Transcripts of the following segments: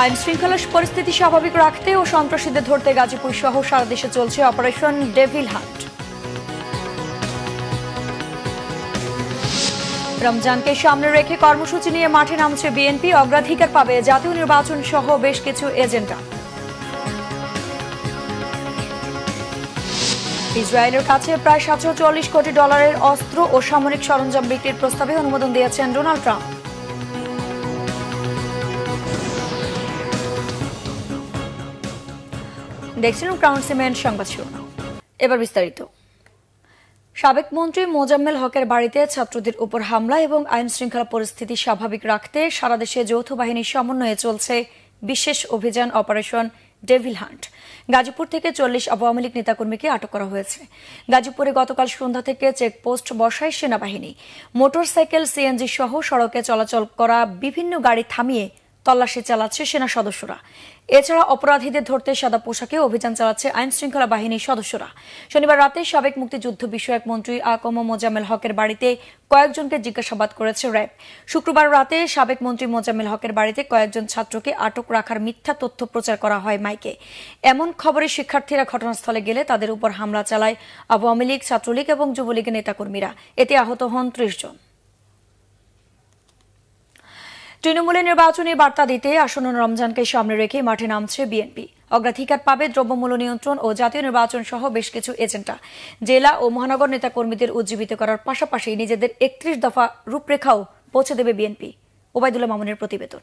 আইন শৃঙ্খলা পরিস্থিতি স্বাভাবিক রাখতে ও সন্ত্রাসীদের ধরতে গাজীপুর সহ সারা দেশে চলছে অপারেশন ডেভিল হান্ট। রমজানকে সামনে রেখে কর্মসূচি নিয়ে মাঠে নামছে বিএনপি, অগ্রাধিকার পাবে জাতীয় নির্বাচন সহ বেশ কিছু এজেন্ডা। ইসরায়েলের কাছে প্রায় 740 কোটি ডলারের অস্ত্র ও সামরিক সরঞ্জাম বিক্রির প্রস্তাবে অনুমোদন দিয়েছেন ডোনাল্ড ট্রাম্প। দেখছেন ক্রাউন সিমেন্ট সংবাদ শিরোনাম, এবার বিস্তারিত। সাবেক মন্ত্রী মোজাম্মেল হকের বাড়িতে ছাত্রদের উপর হামলা এবং আইন শৃঙ্খলা পরিস্থিতি স্বাভাবিক রাখতে সারা দেশে যৌথ বাহিনীর সমন্বয়ে চলছে বিশেষ অভিযান অপারেশন ডেভিল হান্ট। গাজীপুর থেকে 40 আওয়ামী লীগ নেতাকর্মীকে আটক করা হয়েছে। গাজীপুরে গতকাল সন্ধ্যা থেকে চেকপোস্ট বসায় সেনাবাহিনী। মোটরসাইকেল, সিএনজি সহ সড়কে চলাচল করা বিভিন্ন গাড়ি থামিয়ে তল্লাশি চালাচ্ছে সেনা সদস্যরা। এছাড়া অপরাধীদের ধরতে সাদা পোশাকে অভিযান চালাচ্ছে আইন শৃঙ্খলা বাহিনীর সদস্যরা। শনিবার রাতে সাবেক মুক্তিযুদ্ধ বিষয়ক মন্ত্রী আকম মোজাম্মেল হকের বাড়িতে কয়েকজনকে জিজ্ঞাসাবাদ করেছে র্যাব। শুক্রবার রাতে সাবেক মন্ত্রী মোজাম্মেল হকের বাড়িতে কয়েকজন ছাত্রকে আটক রাখার মিথ্যা তথ্য প্রচার করা হয় মাইকে। এমন খবরে শিক্ষার্থীরা ঘটনাস্থলে গেলে তাদের উপর হামলা চালায় আওয়ামী লীগ, ছাত্রলীগ এবং যুবলীগের নেতাকর্মীরা। এতে আহত হন 30 জন। তৃণমূলের নির্বাচনী বার্তা দিতে আসন্ন রমজানকে সামনে রেখে মাঠে নামছে বিএনপি। অগ্রাধিকার পাবে দ্রব্যমূল্য নিয়ন্ত্রণ ও জাতীয় নির্বাচন সহ বেশ কিছু এজেন্ডা। জেলা ও মহানগর নেতাকর্মীদের উজ্জীবিত করার পাশাপাশি নিজেদের 31 দফা রূপরেখাও পৌঁছে দেবে বিএনপি। ওবায়দুল্লাহ মামুনের প্রতিবেদন।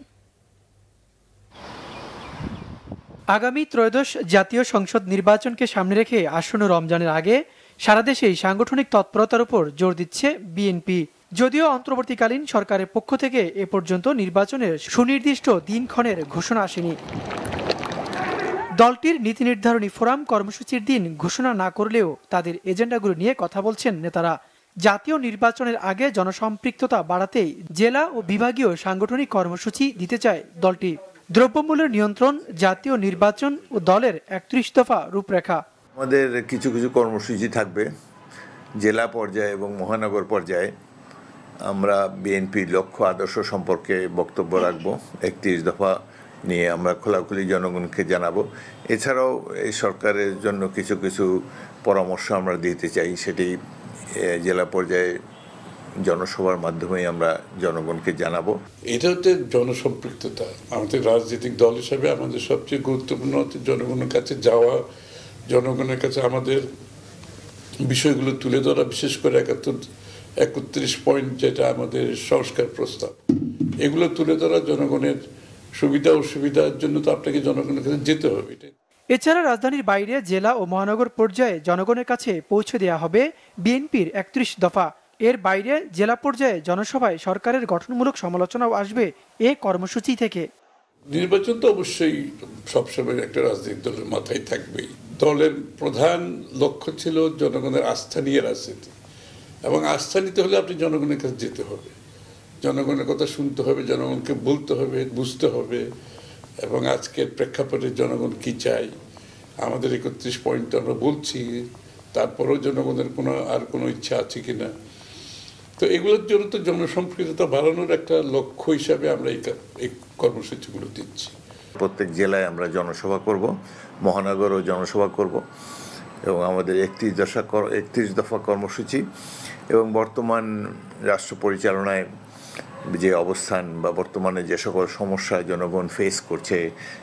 আগামী ত্রয়োদশ জাতীয় সংসদ নির্বাচনকে সামনে রেখে আসন্ন রমজানের আগে সারা দেশেই সাংগঠনিক তৎপরতার উপর জোর দিচ্ছে বিএনপি। যদিও অন্তর্বর্তীকালীন সরকারের পক্ষ থেকে এ পর্যন্ত নির্বাচনের সুনির্দিষ্ট দিনক্ষণের ঘোষণা আসেনি। দলটির নীতি নির্ধারণী ফোরাম কর্মসূচির দিন ঘোষণা না করলেও তাদের এজেন্ডাগুলো নিয়ে কথা বলছেন নেতারা। জাতীয় নির্বাচনের আগে জনসম্পৃক্ততা বাড়াতেই জেলা ও বিভাগীয় সাংগঠনিক কর্মসূচি দিতে চায় দলটি। দ্রব্যমূল্যের নিয়ন্ত্রণ, জাতীয় নির্বাচন ও দলের 31 দফা রূপরেখা। আমাদের কিছু কিছু কর্মসূচি থাকবে জেলা পর্যায়ে এবং মহানগর পর্যায়ে। আমরা বিএনপির লক্ষ্য আদর্শ সম্পর্কে বক্তব্য রাখবো, 31 দফা নিয়ে আমরা খোলাখুলি জনগণকে জানাবো। এছাড়াও এই সরকারের জন্য কিছু কিছু পরামর্শ আমরা দিতে চাই, সেটি জেলা পর্যায়ে জনসভার মাধ্যমে আমরা জনগণকে জানাবো। এটা হচ্ছে জনসম্পৃক্ততা। আমাদের রাজনৈতিক দল হিসাবে আমাদের সবচেয়ে গুরুত্বপূর্ণ হচ্ছে জনগণের কাছে যাওয়া, জনগণের কাছে আমাদের বিষয়গুলো তুলে ধরা। বিশেষ করে 31 পয়েন্ট যেটা আমাদের সংস্কার প্রস্তাব, এগুলো তুলে ধরা। জনগণের সুবিধা অসুবিধার জন্য তো আপনাকে জনগণের কাছে যেতে হবে। এছাড়া রাজধানীর বাইরে জেলা ও মহানগর পর্যায়ে জনগণের কাছে পৌঁছে দেওয়া হবে বিএনপির 31 দফা। এর বাইরে জেলা পর্যায়ে জনসভায় সরকারের গঠনমূলক সমালোচনাও আসবে এ কর্মসূচি থেকে। নির্বাচন তো অবশ্যই সবসময় একটা রাজনৈতিক দলের মাথায় থাকবেই। দলের প্রধান লক্ষ্য ছিল জনগণের আস্থা নিয়ে রাজনীতি, এবং আস্থা নিতে হলে আপনি জনগণের কাছে যেতে হবে, জনগণের কথা শুনতে হবে, জনগণকে বলতে হবে, বুঝতে হবে। এবং আজকের প্রেক্ষাপটে জনগণ কি চাই, আমাদের 31 পয়েন্ট আমরা বলছি, তারপরেও জনগণের কোনো ইচ্ছা আছে কিনা। তো এগুলোর জন্য তো জনসম্পৃক্ততা বাড়ানোর একটা লক্ষ্য হিসাবে আমরা এই কর্মসূচিগুলো দিচ্ছি। প্রত্যেক জেলায় আমরা জনসভা করব, মহানগরও জনসভা করব, এবং আমাদের 31 দফা কর্মসূচি এবং বর্তমান রাষ্ট্র পরিচালনায় যে অবস্থান বা বর্তমানে যে সকল সমস্যা জনগণ ফেস করছে,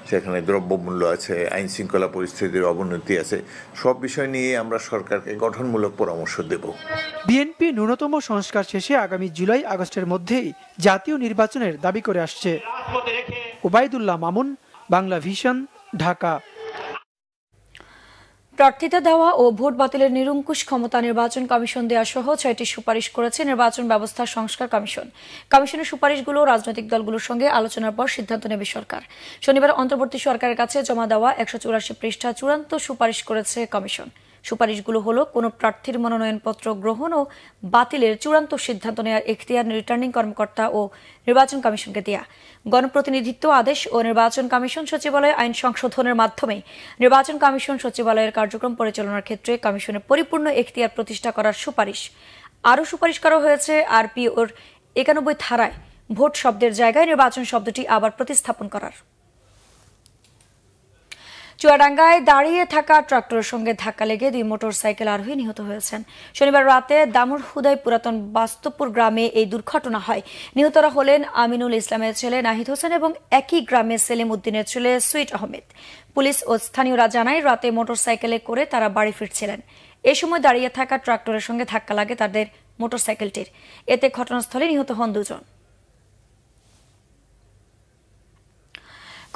সেখানে দ্রব্যমূল্য আছে, আইন শৃঙ্খলা পরিস্থিতির অবনতি আছে, সব বিষয় নিয়ে আমরা সরকারকে গঠনমূলক পরামর্শ দেব। বিএনপি ন্যূনতম সংস্কার শেষে আগামী জুলাই আগস্টের মধ্যেই জাতীয় নির্বাচনের দাবি করে আসছে। ওবায়দুল্লাহ মামুন, বাংলা ভিশন, ঢাকা। প্রার্থিতা দেওয়া ও ভোট বাতিলের নিরঙ্কুশ ক্ষমতা নির্বাচন কমিশন দেওয়া সহ 6টি সুপারিশ করেছে নির্বাচন ব্যবস্থা সংস্কার কমিশন। কমিশনের সুপারিশগুলো রাজনৈতিক দলগুলোর সঙ্গে আলোচনার পর সিদ্ধান্ত নেবে সরকার। শনিবার অন্তর্বর্তী সরকারের কাছে জমা দেওয়া 184 পৃষ্ঠা চূড়ান্ত সুপারিশ করেছে কমিশন। সুপারিশগুলো হলো কোনো প্রার্থীর মনোনয়নপত্র গ্রহণ ও বাতিলের চূড়ান্ত সিদ্ধান্ত নেওয়ার এখতিয়ার রিটার্নিং কর্মকর্তা ও নির্বাচন কমিশনকে দেয়া, গণপ্রতিনিধিত্ব আদেশ ও নির্বাচন কমিশন সচিবালয়ে আইন সংশোধনের মাধ্যমে নির্বাচন কমিশন সচিবালয়ের কার্যক্রম পরিচালনার ক্ষেত্রে কমিশনের পরিপূর্ণ এখতিয়ার প্রতিষ্ঠা করার সুপারিশ। আরও সুপারিশ করা হয়েছে আরপিওর 91 ধারায় ভোট শব্দের জায়গায় নির্বাচন শব্দটি আবার প্রতিস্থাপন করার। চুয়াডাঙ্গায় দাঁড়িয়ে থাকা ট্রাক্টরের সঙ্গে ধাক্কা লেগে 2 মোটরসাইকেল আরোহী নিহত হয়েছেন। শনিবার রাতে দামুর হুদাই পুরাতন বাস্তবপুর গ্রামে এই দুর্ঘটনা হয়। নিহতরা হলেন আমিনুল ইসলামের ছেলে নাহিদ হোসেন এবং একই গ্রামে সেলিম উদ্দিনের ছেলে সুইট আহমেদ। পুলিশ ও স্থানীয়রা জানায় রাতে মোটরসাইকেলে করে তারা বাড়ি ফিরছিলেন। এই সময় দাঁড়িয়ে থাকা ট্রাক্টরের সঙ্গে ধাক্কা লাগে তাদের মোটরসাইকেলটির। এতে ঘটনাস্থলে নিহত হন 2 জন।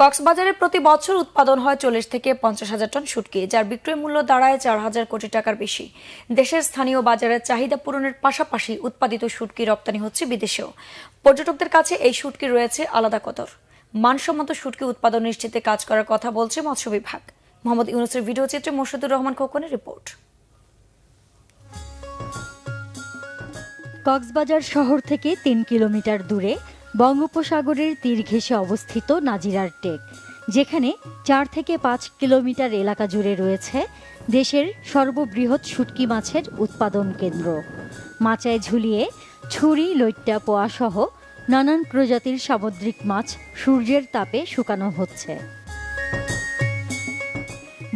কক্সবাজারে প্রতি বছর উৎপাদন হয় 40 থেকে 50 হাজার টন শুটকি, যার বিক্রয় মূল্য দাঁড়ায় 4,000 কোটি টাকার বেশি। দেশের স্থানীয় বাজারের চাহিদা পূরণের পাশাপাশি উৎপাদিত শুটকি রপ্তানি হচ্ছে বিদেশেও। পর্যটকদের কাছে এই শুটকি রয়েছে আলাদা কদর। মানসম্মত শুটকি উৎপাদন নিশ্চিতে কাজ করার কথা বলছে মৎস্য বিভাগ। মোহাম্মদ ইউনুসের ভিডিও চিত্রে মোর্শেদুর রহমান খোকনের রিপোর্ট। কক্সবাজার শহর থেকে 3 কিলোমিটার দূরে বঙ্গোপসাগরের তীর ঘেঁষে অবস্থিত নাজিরার টেক, যেখানে 4 থেকে 5 কিলোমিটার এলাকা জুড়ে রয়েছে দেশের সর্ববৃহৎ শুটকি মাছের উৎপাদন কেন্দ্র। মাচায় ঝুলিয়ে ছুরি, লইট্টা, পোয়া সহ নানান প্রজাতির সামুদ্রিক মাছ সূর্যের তাপে শুকানো হচ্ছে।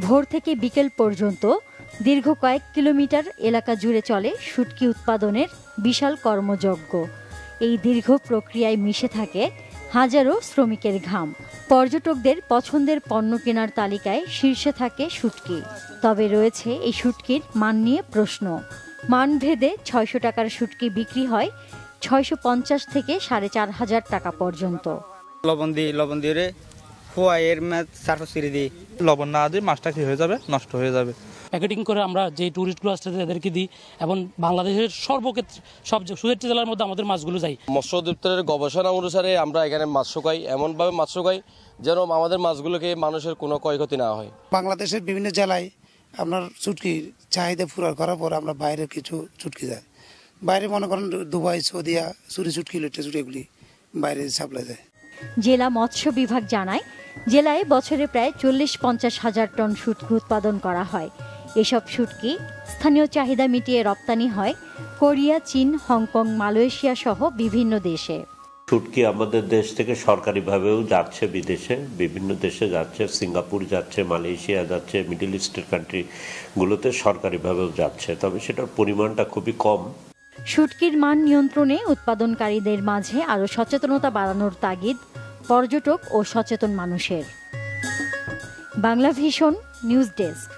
ভোর থেকে বিকেল পর্যন্ত দীর্ঘ কয়েক কিলোমিটার এলাকা জুড়ে চলে শুটকি উৎপাদনের বিশাল কর্মযজ্ঞ। এই দীর্ঘ প্রক্রিয়ায় মিশে থাকে হাজারো শ্রমিকের ঘাম। পর্যটকদের পছন্দের পণ্য কেনার তালিকায় শীর্ষে থাকে শুটকি। তবে রয়েছে এই শুটকির মান নিয়ে প্রশ্ন। মানভেদে 600 টাকার শুটকি বিক্রি হয় 650 থেকে 4,500 টাকা পর্যন্ত। লবণ দিয়ে এর ম্যাচ সার্ফ সিঁড়ি দিই। লবণ না দিয়ে মাছটা কি হয়ে যাবে, নষ্ট হয়ে যাবে। প্যাকেটিং করে আমরা যে টুরিস্টগুলো আসছে তাদেরকে দিই এবং বাংলাদেশের সর্বক্ষেত্রে সব 67 জেলার মধ্যে আমাদের মাছগুলো যায়। মৎস্য অধিদপ্তরের গবেষণা অনুসারে আমরা এখানে মাছ শুকাই, এমনভাবে মাছ শুকাই যেন আমাদের মাছগুলোকে মানুষের কোনো ক্ষয়ক্ষতি না হয়। বাংলাদেশের বিভিন্ন জেলায় আপনার শুটকির চাহিদা পূরণ করার পর আমরা বাইরে কিছু শুটকি যায়। বাইরে মনে করেন দুবাই, সৌদিয়া চুরি শুটকি, লইট্টা শুটকিগুলি বাইরে সাপ্লাই যায়। জেলা মৎস্য বিভাগ জানায়, জেলায় বছরে প্রায় 40-50 হাজার টন শুটকি উৎপাদন করা হয়। এসব শুটকি স্থানীয় চাহিদা মিটিয়ে রপ্তানি হয় কোরিয়া, চীন, হংকং, মালয়েশিয়া সহ বিভিন্ন দেশে। শুটকি আমাদের দেশ থেকে সরকারিভাবেও যাচ্ছে বিদেশে, বিভিন্ন দেশে যাচ্ছে, সিঙ্গাপুর যাচ্ছে, মালয়েশিয়া যাচ্ছে, মিডল ইস্টের কান্ট্রিগুলোতে সরকারিভাবেও যাচ্ছে, তবে সেটার পরিমাণটা খুবই কম। শুটকির মান নিয়ন্ত্রণে উৎপাদনকারীদের মাঝে আরও সচেতনতা বাড়ানোর তাগিদ পর্যটক ও সচেতন মানুষের। Bangla vision news desk.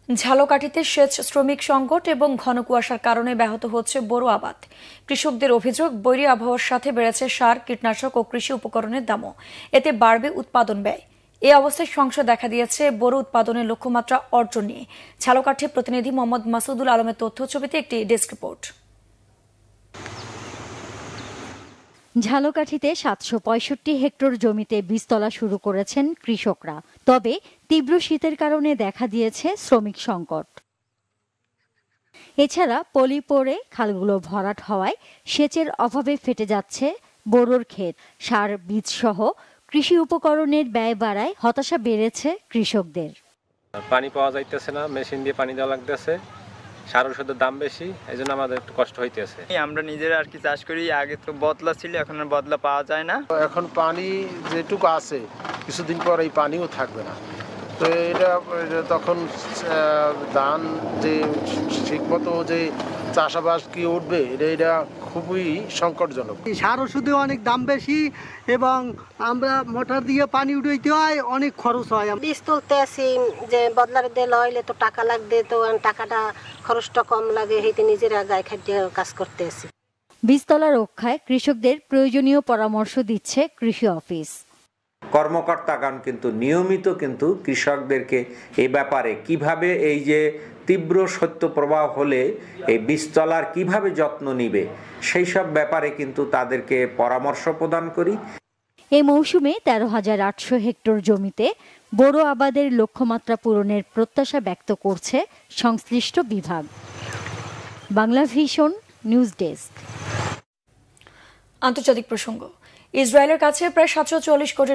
ঝালকাঠিতে সেচ শ্রমিক সংকট এবং ঘন কুয়াশার কারণে ব্যাহত হচ্ছে বোরো আবাদ। কৃষকদের অভিযোগ, বৈরী আবহাওয়ার সাথে বেড়েছে সার, কীটনাশক ও কৃষি উপকরণের দামও। এতে বাড়বে উৎপাদন ব্যয়। এই অবস্থায় সংশয় দেখা দিয়েছে বোরো উৎপাদনের লক্ষ্যমাত্রা অর্জন নিয়ে। ঝালকাঠি প্রতিনিধি মোহাম্মদ মাসুদুল আলমের তথ্য ছবিতে একটি ডেস্ক রিপোর্ট। ঝালকাঠিতে 765 হেক্টর জমিতে বীজতলা শুরু করেছেন কৃষকরা। তবে তীব্র শীতের কারণে দেখা দিয়েছে শ্রমিক সংকট। এছাড়া পলি পড়ে খালগুলো ভরাট হওয়ায় সেচের অভাবে ফেটে যাচ্ছে বোরোর ক্ষেত। সার, বীজ সহ কৃষি উপকরণের ব্যয় বাড়ায় হতাশা বেড়েছে কৃষকদের। পানি পাওয়া যাইতেছে না, মেশিন দিয়ে পানি দেওয়া লাগতেছে, সার ওষুধের দাম বেশি, এই জন্য আমাদের একটু কষ্ট হইতেছে। আমরা নিজেরা আর কি চাষ করি, আগে তো বদলা ছিল, এখন আর বদলা পাওয়া যায় না। এখন পানি যেটুকু আছে কিছুদিন পর এই পানিও থাকবে না, তো এটা তখন ধান যে ঠিকমতো যে চাষাবাস কি উঠবে, এটা খুবই সংকটজনক। সার ওষুধে অনেক দাম বেশি এবং আমরা মোটর দিয়ে পানি উঠাইতে হয়, অনেক খরচ হয়। বীজ তুলতে আসি যে বদলার দিয়ে লইলে তো টাকা লাগবে, তো টাকাটা খরচটা কম লাগে, হেঁটে নিজেরা গায়ে খাদ্য কাজ করতে আসি। বীজতলা রক্ষায় কৃষকদের প্রয়োজনীয় পরামর্শ দিচ্ছে কৃষি অফিস। কর্মকর্তাগণ কিন্তু নিয়মিত কৃষকদেরকে এই ব্যাপারে কিভাবে এই যে তীব্র শৈত্যপ্রবাহ হলে এই বীজতলার কিভাবে যত্ন নিবে সেই সব ব্যাপারে কিন্তু তাদেরকে পরামর্শ প্রদান করি। এই মৌসুমে 13,800 হেক্টর জমিতে বোরো আবাদের লক্ষ্যমাত্রা পূরণের প্রত্যাশা ব্যক্ত করছে সংশ্লিষ্ট বিভাগ। Bangla vision news desk. আন্তর্জাতিক প্রসঙ্গ। ইসরায়েলের কাছে প্রায় $740 কোটি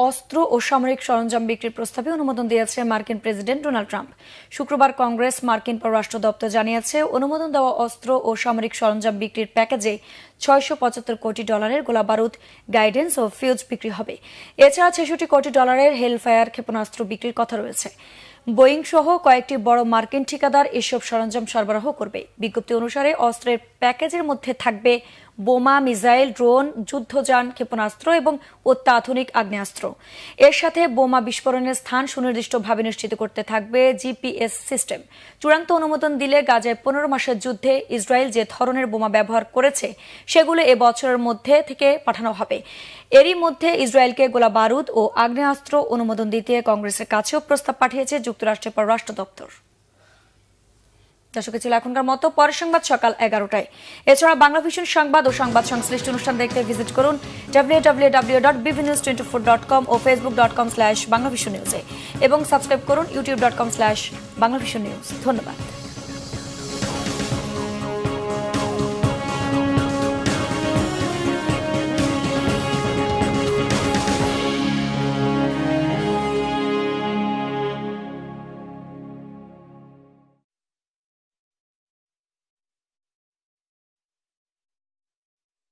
অস্ত্র ও সামরিক সরঞ্জাম বিক্রির প্রস্তাবে অনুমোদন দিয়েছে মার্কিন প্রেসিডেন্ট ডোনাল্ড ট্রাম্প। শুক্রবার কংগ্রেস মার্কিন পররাষ্ট্র দপ্তর জানিয়েছে, অনুমোদন দেওয়া অস্ত্র ও সামরিক সরঞ্জাম বিক্রির প্যাকেজে $675 কোটি গোলাবারুদ, গাইডেন্স ও ফিউজ বিক্রি হবে। এছাড়া $66 কোটি হেলফায়ার ক্ষেপণাস্ত্র বিক্রির কথা রয়েছে। বোয়িং সহ কয়েকটি বড় মার্কিন ঠিকাদার এসব সরঞ্জাম সরবরাহ করবে। বিজ্ঞপ্তি অনুসারে অস্ত্রের প্যাকেজের মধ্যে থাকবে বোমা, মিসাইল, ড্রোন, যুদ্ধযান, ক্ষেপণাস্ত্র এবং অত্যাধুনিক আগ্নেয়াস্ত্র। এর সাথে বোমা বিস্ফোরণের স্থান সুনির্দিষ্টভাবে নিশ্চিত করতে থাকবে জিপিএস সিস্টেম। চূড়ান্ত অনুমোদন দিলে গাজায় 15 মাসের যুদ্ধে ইসরায়েল যে ধরনের বোমা ব্যবহার করেছে সেগুলো এ বছরের মধ্যে থেকে পাঠানো হবে। এরই মধ্যে ইসরায়েলকে গোলা বারুদ ও আগ্নেয়াস্ত্র অনুমোদন দিতে কংগ্রেসের কাছেও প্রস্তাব পাঠিয়েছে যুক্তরাষ্ট্রের পররাষ্ট্র দপ্তর। দর্শক, ছিল এখনকার মতো। পরের সংবাদ সকাল 11টায়। এছাড়া বাংলাভিশন সংবাদ ও সংবাদ সংশ্লিষ্ট অনুষ্ঠান দেখতে ভিজিট করুন www.bbnews24.com ও facebook.com/banglavisionnews এবং সাবস্ক্রাইব করুন youtube.com/banglavisionnews। ধন্যবাদ।